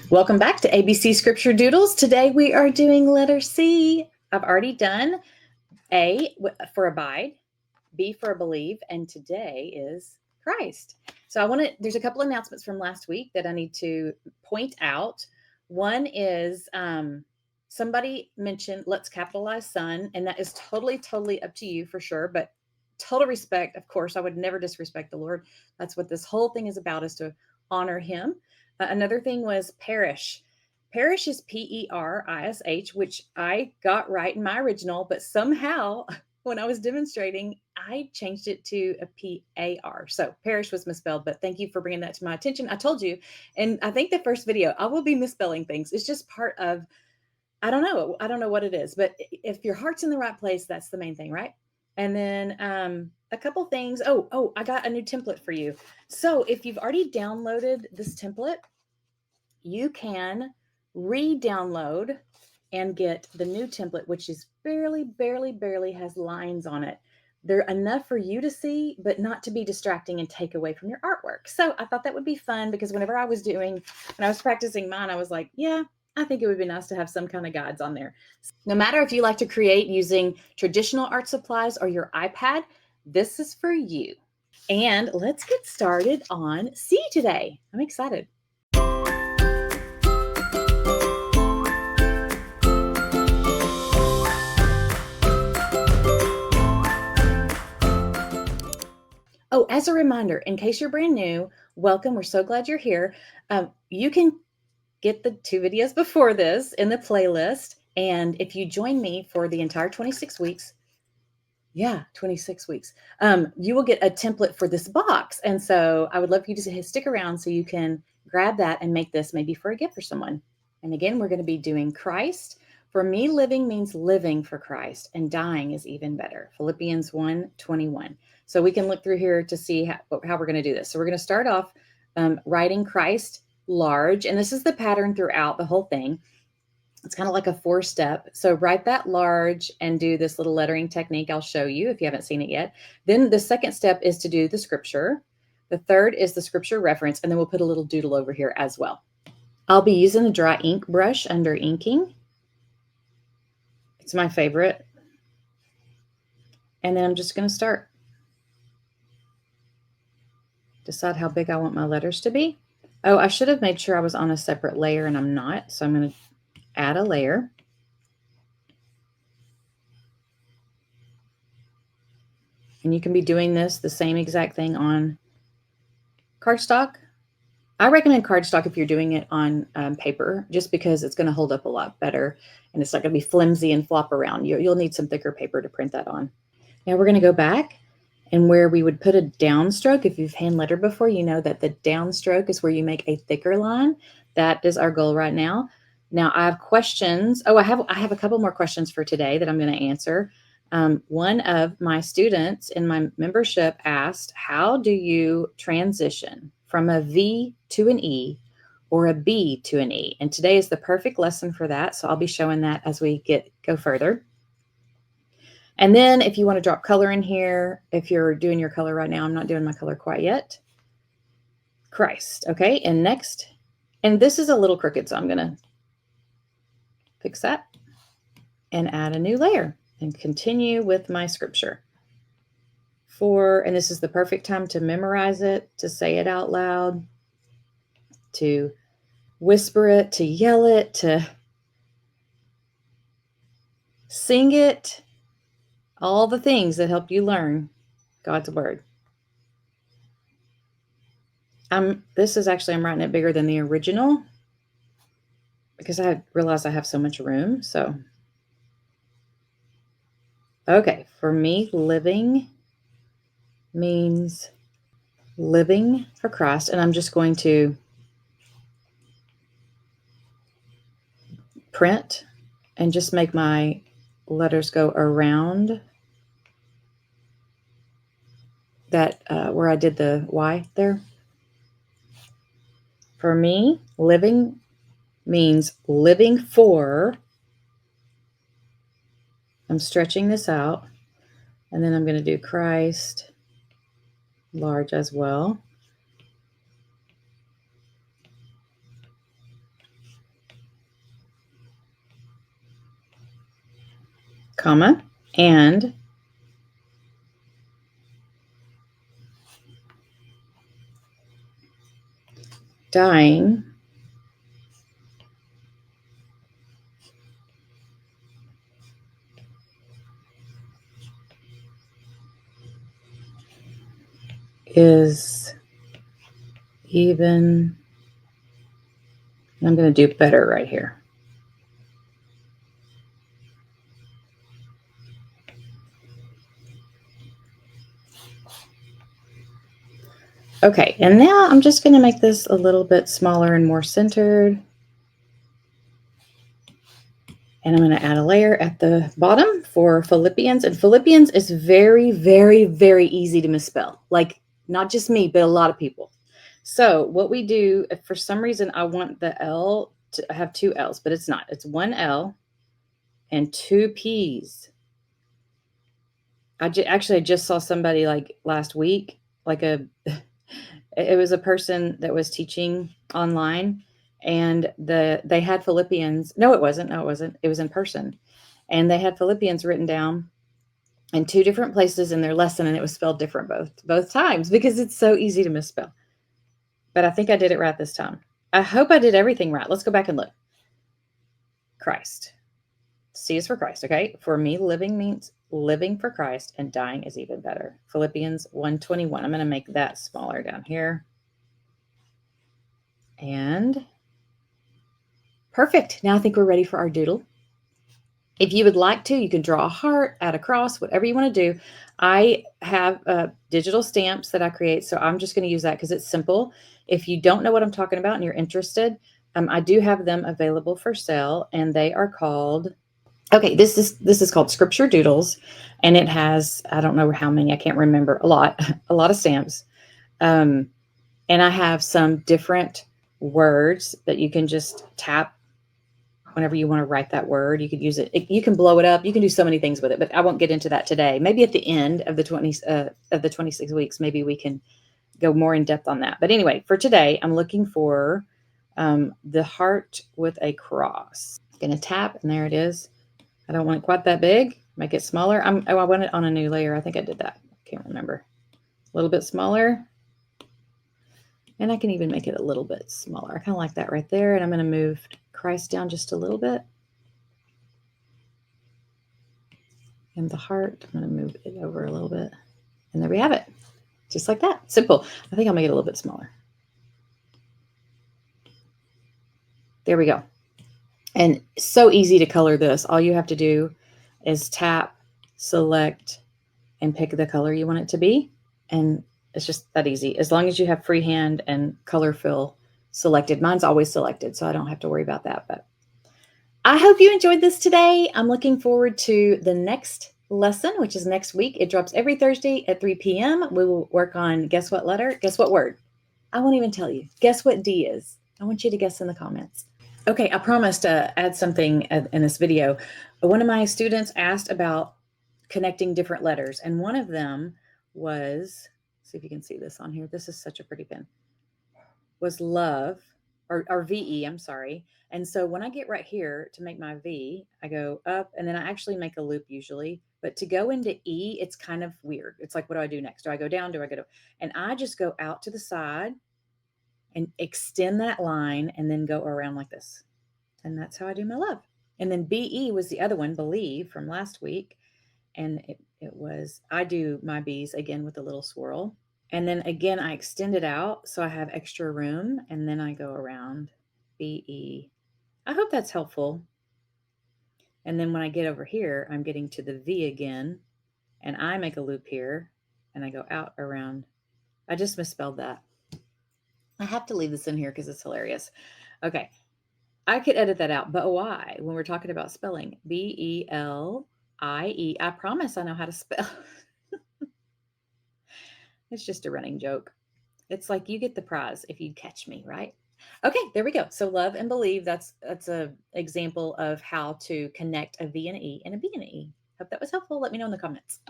Welcome back to ABC Scripture Doodles. Today we are doing letter C. I've already done A for abide, B for believe, and today is Christ. So there's a couple announcements from last week that I need to point out. One is somebody mentioned let's capitalize son, and that is totally up to you for sure, but total respect. Of course, I would never disrespect the Lord. That's what this whole thing is about, is to honor him. Another thing was perish. Perish is Perish, which I got right in my original, but somehow when I was demonstrating, I changed it to a PAR. So perish was misspelled, but thank you for bringing that to my attention. I told you, and I think the first video, I will be misspelling things. It's just part of, I don't know what it is, but if your heart's in the right place, that's the main thing, right? And then a couple things. Oh, I got a new template for you. So if you've already downloaded this template, you can re-download and get the new template, which is barely has lines on it. They're enough for you to see, but not to be distracting and take away from your artwork. So I thought that would be fun because when I was practicing mine, I was like, yeah, I think it would be nice to have some kind of guides on there. No matter if you like to create using traditional art supplies or your iPad, this is for you. And let's get started on C today. I'm excited. Oh, as a reminder, in case you're brand new, welcome. We're so glad you're here. You can get the 2 videos before this in the playlist. And if you join me for the entire 26 weeks, you will get a template for this box. And so I would love for you to stick around so you can grab that and make this maybe for a gift for someone. And again, we're going to be doing Christ. For me, living means living for Christ, and dying is even better. Philippians 1:21. So we can look through here to see how we're going to do this. So we're going to start off writing Christ large, and this is the pattern throughout the whole thing. It's kind of like a 4-step. So write that large and do this little lettering technique I'll show you if you haven't seen it yet. Then the second step is to do the scripture. The third is the scripture reference, and then we'll put a little doodle over here as well. I'll be using the dry ink brush under inking. It's my favorite. And then I'm just going to start. Decide how big I want my letters to be. Oh, I should have made sure I was on a separate layer, and I'm not. So I'm going to add a layer. And you can be doing the same exact thing on cardstock. I recommend cardstock if you're doing it on paper, just because it's going to hold up a lot better and it's not going to be flimsy and flop around. You'll need some thicker paper to print that on. Now we're going to go back, and where we would put a downstroke, if you've hand lettered before, you know that the downstroke is where you make a thicker line. That is our goal right now. Now I have questions. Oh, I have a couple more questions for today that I'm going to answer. One of my students in my membership asked, how do you transition from a V to an E or a B to an E? And today is the perfect lesson for that. So I'll be showing that as we go further. And then if you want to drop color in here, if you're doing your color right now, I'm not doing my color quite yet. Christ. Okay. And next, and this is a little crooked, so I'm going to fix that and add a new layer and continue with my scripture. And this is the perfect time to memorize it, to say it out loud, to whisper it, to yell it, to sing it, all the things that help you learn God's word. I'm writing it bigger than the original because I realized I have so much room. So, okay, for me, living means living for Christ. And I'm just going to print and just make my letters go around that where I did the Y there. For me, living means living for. I'm stretching this out, and then I'm going to do Christ large as well. comma, and dying is even, I'm going to do better right here. Okay, and now I'm just going to make this a little bit smaller and more centered. And I'm going to add a layer at the bottom for Philippians. And Philippians is very, very, very easy to misspell. Like, not just me, but a lot of people. So what we do, if for some reason I want the L to have two L's, but it's not. It's one L and two P's. I just saw somebody like last week, like it was a person that was teaching online, and they had Philippians. No, it wasn't. It was in person. And they had Philippians written down in two different places in their lesson, and it was spelled different both times because it's so easy to misspell. But I think I did it right this time. I hope I did everything right. Let's go back and look. Christ. C is for Christ, okay? For me, living means living for Christ, and dying is even better. Philippians 1:21. I'm going to make that smaller down here. And perfect. Now I think we're ready for our doodle. If you would like to, you can draw a heart, add a cross, whatever you want to do. I have digital stamps that I create, so I'm just going to use that because it's simple. If you don't know what I'm talking about and you're interested, I do have them available for sale, and they are called, okay, this is called Scripture Doodles, and it has, I don't know how many, I can't remember, a lot of stamps. And I have some different words that you can just tap whenever you want to write that word. You could use it. You can blow it up. You can do so many things with it, but I won't get into that today. Maybe at the end of the 26 weeks, maybe we can go more in depth on that. But anyway, for today, I'm looking for the heart with a cross. I'm going to tap, and there it is. I don't want it quite that big. Make it smaller. I want it on a new layer. I think I did that. Can't remember. A little bit smaller. And I can even make it a little bit smaller. I kind of like that right there. And I'm going to move Christ down just a little bit. And the heart, I'm going to move it over a little bit. And there we have it. Just like that. Simple. I think I'll make it a little bit smaller. There we go. And so easy to color this. All you have to do is tap, select, and pick the color you want it to be. And it's just that easy. As long as you have freehand and color fill selected. Mine's always selected, so I don't have to worry about that. But I hope you enjoyed this today. I'm looking forward to the next lesson, which is next week. It drops every Thursday at 3 p.m. We will work on guess what letter, guess what word. I won't even tell you. Guess what D is. I want you to guess in the comments. Okay, I promised to add something in this video. One of my students asked about connecting different letters, and one of them was, see if you can see this on here. This is such a pretty pen. Was love, or VE, I'm sorry. And so when I get right here to make my V, I go up, and then I actually make a loop usually. But to go into E, it's kind of weird. It's like, what do I do next? Do I go down? Do I go to? And I just go out to the side and extend that line and then go around like this. And that's how I do my love. And then BE was the other one, believe, from last week. And it was, I do my B's again with a little swirl. And then again, I extend it out so I have extra room. And then I go around BE. I hope that's helpful. And then when I get over here, I'm getting to the V again. And I make a loop here. And I go out around. I just misspelled that. I have to leave this in here because it's hilarious. Okay. I could edit that out, but why? When we're talking about spelling, BELIE. I promise I know how to spell. It's just a running joke. It's like you get the prize if you catch me, right? Okay, there we go. So love and believe, that's a example of how to connect a V and an E and a B and an E. Hope that was helpful. Let me know in the comments.